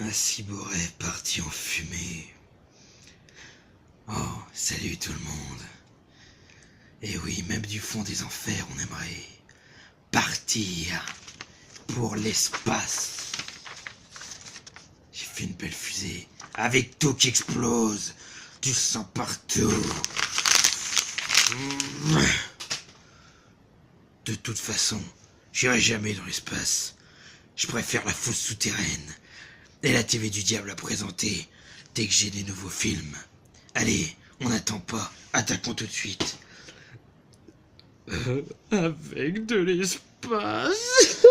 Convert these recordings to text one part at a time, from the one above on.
Un si beau rêve parti en fumée. Oh, salut tout le monde. Et oui, même du fond des enfers, on aimerait partir pour l'espace. J'ai fait une belle fusée, avec tout qui explose, du sang partout. De toute façon, j'irai jamais dans l'espace. Je préfère la fosse souterraine et la TV du diable à présenter dès que j'ai des nouveaux films. Allez, on n'attend pas, attaquons tout de suite. Avec de l'espace.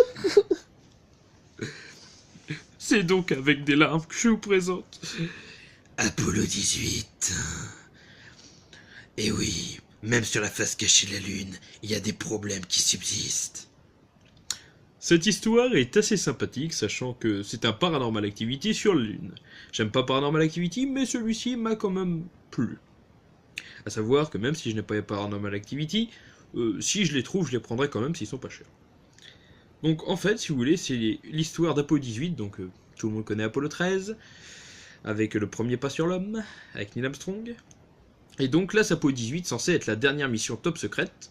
C'est donc avec des larmes que je vous présente Apollo 18. Et oui, même sur la face cachée de la Lune, il y a des problèmes qui subsistent. Cette histoire est assez sympathique, sachant que c'est un Paranormal Activity sur la Lune. J'aime pas Paranormal Activity, mais celui-ci m'a quand même plu. A savoir que même si je n'ai pas Paranormal Activity, si je les trouve, je les prendrai quand même s'ils sont pas chers. Donc en fait, si vous voulez, c'est l'histoire d'Apollo 18, donc tout le monde connaît Apollo 13, avec le premier pas sur l'homme, avec Neil Armstrong. Et donc là, c'est Apollo 18, censé être la dernière mission top secrète,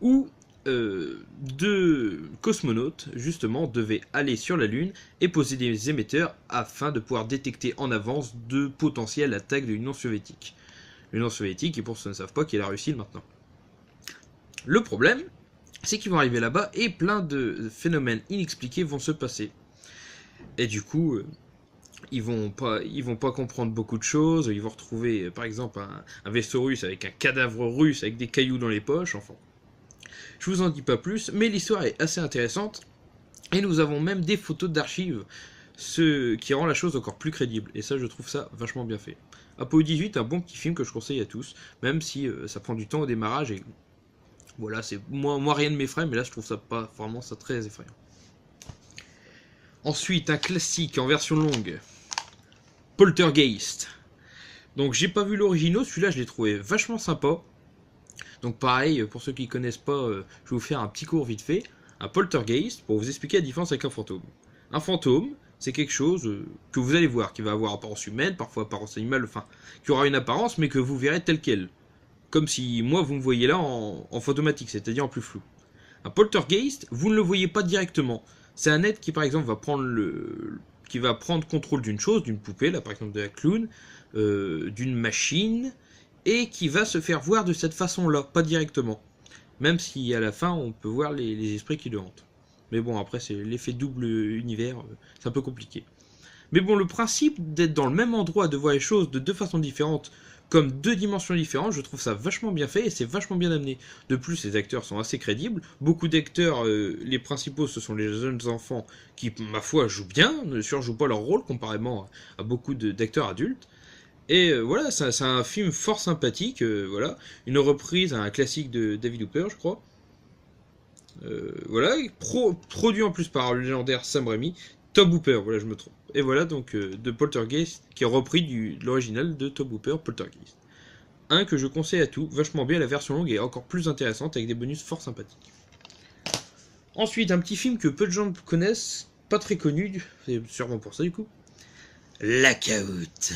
où deux cosmonautes, justement, devaient aller sur la Lune et poser des émetteurs afin de pouvoir détecter en avance de potentielles attaques de l'Union soviétique. L'Union soviétique, qui pour ceux qui ne savent pas, qui est la Russie maintenant. Le problème, c'est qu'ils vont arriver là-bas et plein de phénomènes inexpliqués vont se passer. Et du coup, ils vont pas comprendre beaucoup de choses. Ils vont retrouver, par exemple, un vaisseau russe avec un cadavre russe avec des cailloux dans les poches. Enfin, je vous en dis pas plus, mais l'histoire est assez intéressante. Et nous avons même des photos d'archives, ce qui rend la chose encore plus crédible. Et ça, je trouve ça vachement bien fait. Apollo 18, un bon petit film que je conseille à tous, même si ça prend du temps au démarrage. Et voilà, c'est moi rien ne m'effraie, mais là, je trouve ça pas vraiment ça très effrayant. Ensuite, un classique en version longue, Poltergeist. Donc j'ai pas vu l'original, celui-là je l'ai trouvé vachement sympa. Donc pareil, pour ceux qui connaissent pas, je vais vous faire un petit cours vite fait. Un poltergeist, pour vous expliquer la différence avec un fantôme. Un fantôme, c'est quelque chose que vous allez voir, qui va avoir apparence humaine, parfois apparence animale, enfin, qui aura une apparence, mais que vous verrez tel quel. Comme si moi vous me voyez là en photomatique, c'est-à-dire en plus flou. Un poltergeist, vous ne le voyez pas directement. C'est un être qui par exemple va prendre contrôle d'une chose, d'une poupée, là par exemple de la clown, d'une machine, et qui va se faire voir de cette façon-là, pas directement. Même si à la fin on peut voir les esprits qui le hantent. Mais bon, après c'est l'effet double univers, c'est un peu compliqué. Mais bon, le principe d'être dans le même endroit, de voir les choses de deux façons différentes, comme deux dimensions différentes, je trouve ça vachement bien fait et c'est vachement bien amené. De plus, les acteurs sont assez crédibles. Beaucoup d'acteurs, les principaux, ce sont les jeunes enfants qui, ma foi, jouent bien, ne surjouent pas leur rôle comparément à beaucoup d'acteurs adultes. Et voilà, c'est un film fort sympathique, voilà. Une reprise à un classique de David Hooper, je crois. Voilà, produit en plus par le légendaire Sam Raimi, Tobe Hooper, voilà, je me trompe. Et voilà donc de Poltergeist, qui est repris de l'original de Tobe Hooper, Poltergeist. Un que je conseille à tout, vachement bien, la version longue est encore plus intéressante avec des bonus fort sympathiques. Ensuite, un petit film que peu de gens connaissent, pas très connu, c'est sûrement pour ça du coup. Blackout.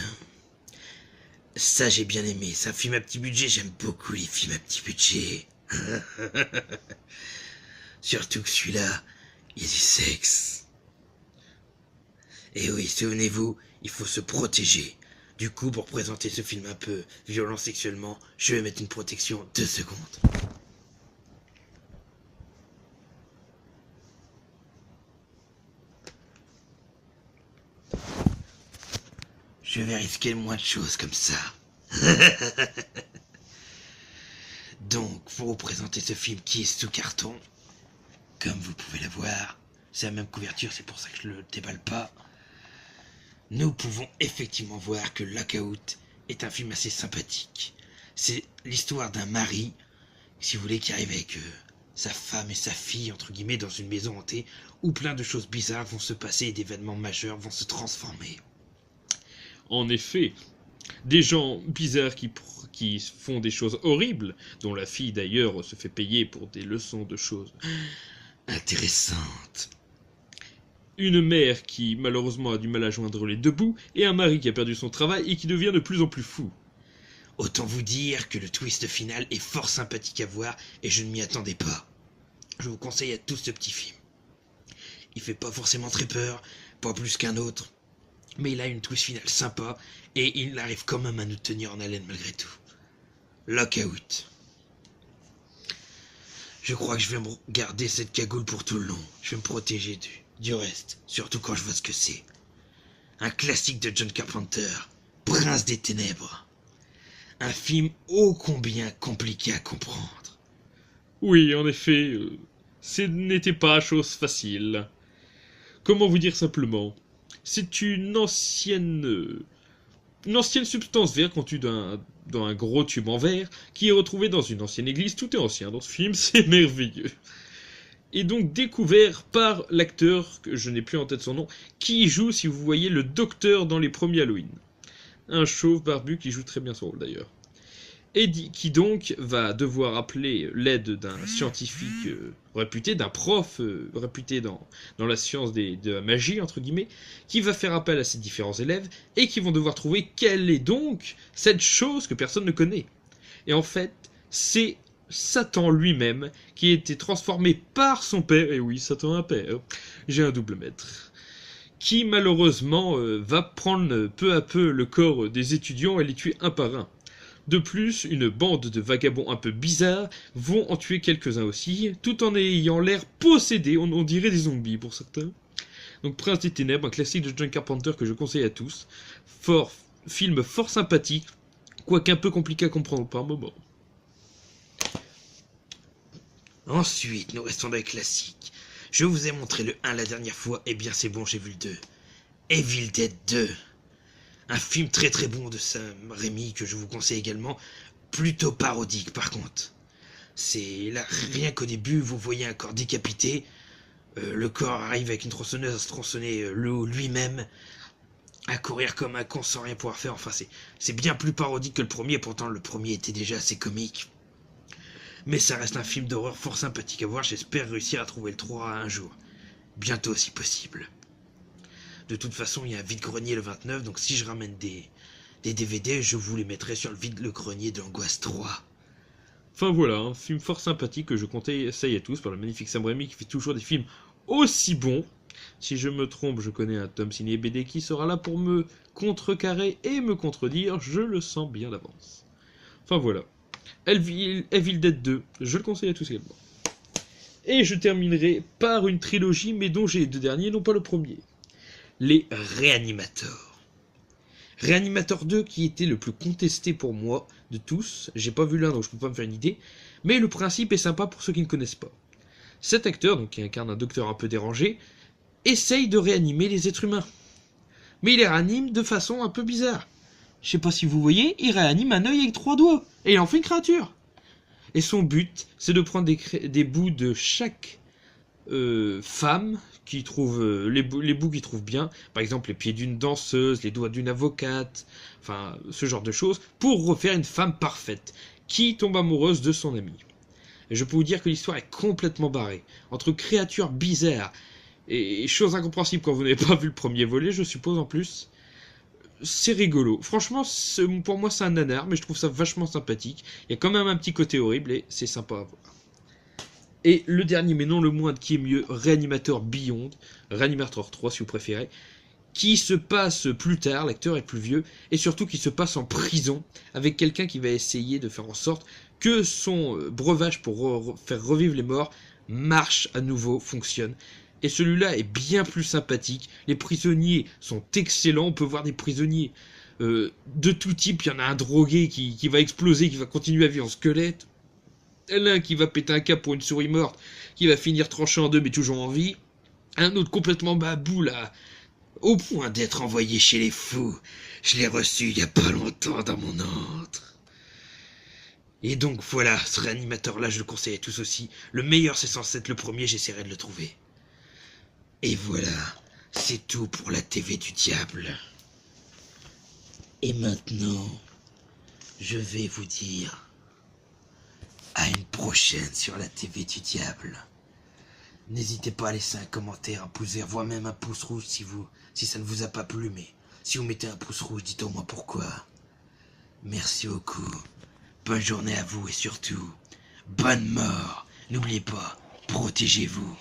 Ça j'ai bien aimé, c'est un film à petit budget, j'aime beaucoup les films à petit budget. Surtout que celui-là, il y a du sexe. Et oui, souvenez-vous, il faut se protéger. Du coup, pour présenter ce film un peu violent sexuellement, je vais mettre une protection 2 secondes. Je vais risquer moins de choses comme ça. Donc, pour vous présenter ce film qui est sous carton, comme vous pouvez le voir, c'est la même couverture, c'est pour ça que je le déballe pas. Nous pouvons effectivement voir que Blackout est un film assez sympathique. C'est l'histoire d'un mari, si vous voulez, qui arrive avec sa femme et sa fille, entre guillemets, dans une maison hantée, où plein de choses bizarres vont se passer et d'événements majeurs vont se transformer. En effet, des gens bizarres qui font des choses horribles, dont la fille d'ailleurs se fait payer pour des leçons de choses Intéressante. une mère qui malheureusement a du mal à joindre les deux bouts, et un mari qui a perdu son travail et qui devient de plus en plus fou. Autant vous dire que le twist final est fort sympathique à voir et je ne m'y attendais pas. Je vous conseille à tous ce petit film. Il fait pas forcément très peur, pas plus qu'un autre, mais il a une twist finale sympa et il arrive quand même à nous tenir en haleine malgré tout. Lockout. Je crois que je vais me garder cette cagoule pour tout le long. Je vais me protéger du reste, surtout quand je vois ce que c'est. Un classique de John Carpenter, Prince des Ténèbres. Un film ô combien compliqué à comprendre. Oui, en effet, ce n'était pas chose facile. Comment vous dire simplement? C'est une ancienne substance verte contenue dans un gros tube en verre qui est retrouvée dans une ancienne église. Tout est ancien dans ce film, c'est merveilleux. Et donc découvert par l'acteur, que je n'ai plus en tête son nom, qui joue, si vous voyez, le docteur dans les premiers Halloween. Un chauve barbu qui joue très bien son rôle d'ailleurs. Et qui donc va devoir appeler l'aide d'un scientifique réputé, d'un prof réputé dans la science de la magie, entre guillemets, qui va faire appel à ses différents élèves et qui vont devoir trouver quelle est donc cette chose que personne ne connaît. Et en fait, c'est Satan lui-même qui a été transformé par son père, et oui, Satan a un père, j'ai un double maître, qui malheureusement va prendre peu à peu le corps des étudiants et les tuer un par un. De plus, une bande de vagabonds un peu bizarres vont en tuer quelques-uns aussi, tout en ayant l'air possédés, on dirait des zombies pour certains. Donc Prince des Ténèbres, un classique de John Carpenter que je conseille à tous. Film fort sympathique, quoique un peu compliqué à comprendre par moments. Ensuite, nous restons dans les classiques. Je vous ai montré le 1 la dernière fois, et bien c'est bon, j'ai vu le 2. Evil Dead 2. Un film très très bon de Sam Raimi que je vous conseille également, plutôt parodique par contre. C'est là, rien qu'au début, vous voyez un corps décapité, le corps arrive avec une tronçonneuse à se tronçonner lui-même, à courir comme un con sans rien pouvoir faire, enfin c'est bien plus parodique que le premier, pourtant le premier était déjà assez comique. Mais ça reste un film d'horreur fort sympathique à voir, j'espère réussir à trouver le 3 un jour. Bientôt si possible. De toute façon, il y a un vide-grenier le 29, donc si je ramène des DVD, je vous les mettrai sur le vide-grenier de l'Angoisse 3. Enfin voilà, un film fort sympathique que je conseille à tous par le magnifique Sam Raimi qui fait toujours des films aussi bons. Si je me trompe, je connais un Tom Ciné BD qui sera là pour me contrecarrer et me contredire, je le sens bien d'avance. Enfin voilà, Evil Dead 2, je le conseille à tous également. Et je terminerai par une trilogie, mais dont j'ai les deux derniers, non pas le premier. Les Réanimateurs. Réanimateur 2 qui était le plus contesté pour moi de tous. J'ai pas vu l'un donc je peux pas me faire une idée. Mais le principe est sympa pour ceux qui ne connaissent pas. Cet acteur, donc qui incarne un docteur un peu dérangé, essaye de réanimer les êtres humains. Mais il les réanime de façon un peu bizarre. Je sais pas si vous voyez, il réanime un œil avec 3 doigts. Et il en fait une créature. Et son but, c'est de prendre des bouts de chaque femme qui trouve les bouts qu'il trouve bien, par exemple les pieds d'une danseuse, les doigts d'une avocate, enfin ce genre de choses, pour refaire une femme parfaite qui tombe amoureuse de son ami. Et je peux vous dire que l'histoire est complètement barrée, entre créatures bizarres et choses incompréhensibles quand vous n'avez pas vu le premier volet, je suppose en plus. C'est rigolo. Franchement, pour moi c'est un nanar, mais je trouve ça vachement sympathique. Il y a quand même un petit côté horrible et c'est sympa à voir. Et le dernier, mais non le moindre, qui est mieux, Réanimateur Beyond, Réanimateur 3 si vous préférez, qui se passe plus tard, l'acteur est plus vieux, et surtout qui se passe en prison, avec quelqu'un qui va essayer de faire en sorte que son breuvage pour faire revivre les morts marche à nouveau, fonctionne. Et celui-là est bien plus sympathique, les prisonniers sont excellents, on peut voir des prisonniers de tout type, il y en a un drogué qui va exploser, qui va continuer à vivre en squelette, l'un qui va péter un câble pour une souris morte, qui va finir tranché en deux mais toujours en vie, un autre complètement babou là, au point d'être envoyé chez les fous. Je l'ai reçu il y a pas longtemps dans mon antre. Et donc voilà, ce réanimateur là je le conseille à tous aussi. Le meilleur c'est censé être le premier, j'essaierai de le trouver. Et voilà, c'est tout pour la TV du diable. Et maintenant, je vais vous dire à une prochaine sur la TV du diable. N'hésitez pas à laisser un commentaire, un pouce vert, voire même un pouce rouge si ça ne vous a pas plu, mais si vous mettez un pouce rouge, dites-moi moi pourquoi. Merci beaucoup. Bonne journée à vous et surtout, bonne mort. N'oubliez pas, protégez-vous.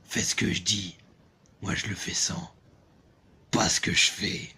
Faites ce que je dis. Moi je le fais sans. Pas ce que je fais.